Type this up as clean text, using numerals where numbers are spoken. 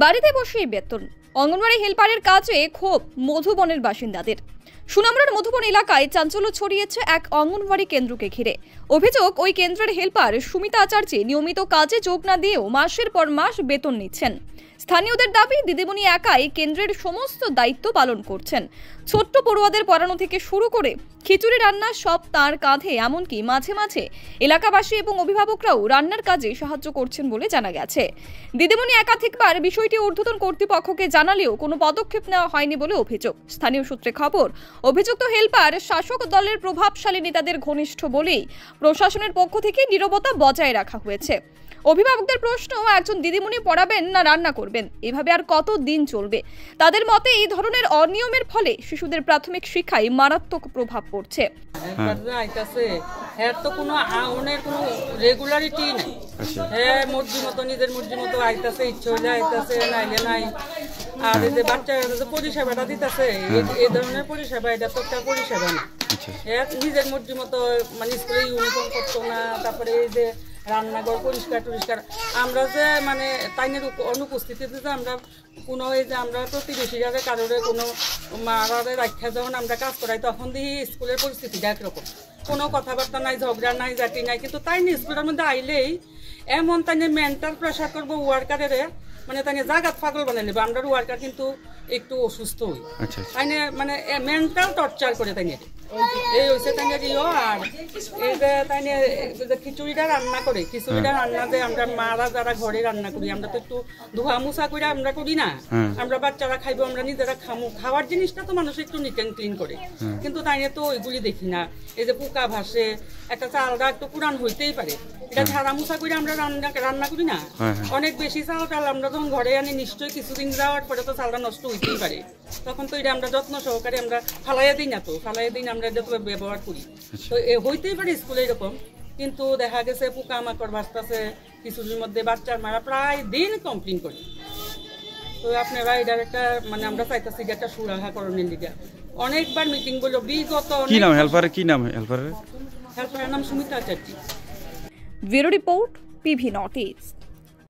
বাড়িতে বসেই বেতন। অঙ্গনওয়াড়ি হেল্পারের কাজে ক্ষোভ মধুবনের বাসিন্দাদের। সুনামুড়ার মধুবন এলাকায় চাঞ্চল্য ছড়িয়েছে এক অঙ্গনওয়াড়ি কেন্দ্রকে ঘিরে। অভিযোগ, ওই কেন্দ্রের হেল্পার সুমিতা আচার্য নিয়মিত কাজে যোগ না দিয়েও মাসের পর মাস বেতন নিচ্ছেন। স্থানীয়দের দাবি, দিদিমণি একাই কেন্দ্রের সমস্ত দায়িত্ব পালন করছেন। ছোট্ট পড়ুয়াদের পড়ানো থেকে শুরু করে খিচুড়ি রান্না সব তার কাঁধে। এমনকি মাঝে মাঝে এলাকাবাসী এবং অভিভাবকরাও রান্নার কাজে সাহায্য করছেন বলে জানা গেছে। দিদিমণি একাধিকবার বিষয়টি ঊর্ধ্বতন কর্তৃপক্ষকে জানালেও কোনো পদক্ষেপ নেওয়া হয়নি বলে অভিযোগ। স্থানীয় সূত্রে খবর, অভিযুক্ত হেল্পার শাসক দলের প্রভাবশালী নেতাদের ঘনিষ্ঠ বলেই প্রশাসনের পক্ষ থেকে নীরবতা বজায় রাখা হয়েছে। অভিভাবকদের প্রশ্ন, একজন দিদিমণি পড়াবেন না রান্না করবেন? এভাবে আর কত দিন চলবে? তাদের মতে এই ধরনের অনিয়মের ফলে শিশুদের প্রাথমিক শিক্ষায় মারাত্মক প্রভাব পড়ছে। রেগুলারিটি নাই। হ্যাঁ, মর্জি মতো নিজের মর্জি মতো আইতাছে, ইচ্ছে হইলে আইতাছে, নাইলে নাই। আর এই যে বাচ্চারা যে পরিষেবাটা দিতেছে, এই ধরনের পরিষেবা, এটা তো একটা পরিষেবা না। নিজের মর্জি মতো মানে স্কুলে ইউনিফর্ম করতো না, তারপরে এই যে রান্নাঘর পরিষ্কার টরিষ্কার। আমরা যে মানে তাইনের অনুপস্থিতিতে যে আমরা কোনো এই যে আমরা প্রতিবেশীরা কারোর কোনো মারারে রাখা যখন আমরা কাজ করাই, তখন দেখি স্কুলের পরিস্থিতিটা একরকম, কোনো কথাবার্তা নাই, ঝগড়া নাই, জাতি নাই। কিন্তু তাই স্কুলের মধ্যে আইলেই এমন তাই মেন্টাল প্রেশার করবো ওয়ার্কারের, মানে তাই জাগাত পাগল বানিয়ে নেবো। আমরা ওয়ার্কার কিন্তু একটু অসুস্থ হই, তাই মানে মেন্টাল টর্চার করে তাই এই হয়েছে তাই দিও। আর এই যে তাই খিচুড়িটা রান্না করে, খিচুড়িটা রান্না যে আমরা মারা যারা ঘরে রান্না করি, আমরা তো একটু ধোয়া মুছা করে আমরা করি না। আমরা বাচ্চারা খাইবো, আমরা নিজেরা খামু। খাওয়ার জিনিসটা তো মানুষ একটু নিট অ্যান্ড ক্লিন করে, কিন্তু তাই তো ওইগুলি দেখি না। এই যে পোকা ভাসে, একটা চালটা একটু পুরান হইতেই পারে, এটা ঝাড়া মুছা করে আমরা রান্না করি না। অনেক বেশি চাল টাল আমরা যখন ঘরে আনি, নিশ্চয়ই কিছুদিন যাওয়ার পরে তো চালটা নষ্ট হইতেই পারে। তখন তো এটা আমরা যত্ন সহকারে আমরা ফালাইয়া দিই না, তো ফালাইয়া দিই আমরা যত ব্যবহার করি। তো হইতেই পারে স্কুলে এরকম, কিন্তু দেখা গেছে পোকা মাকড় ভাসতেছে কিছুদিনের মধ্যে। বাচ্চার মারা প্রায় দিন কমপ্লেন করি। তো আপনারা এটার একটা মানে আমরা চাইতেছি যে একটা সুরাহা করণের লিগে অনেকবার মিটিং বললো বিগত। কি নাম হেল্পারের? কি নাম হেল্পারের? হেল্পারের নাম Sumita Acharya. Bureau report, PV North east.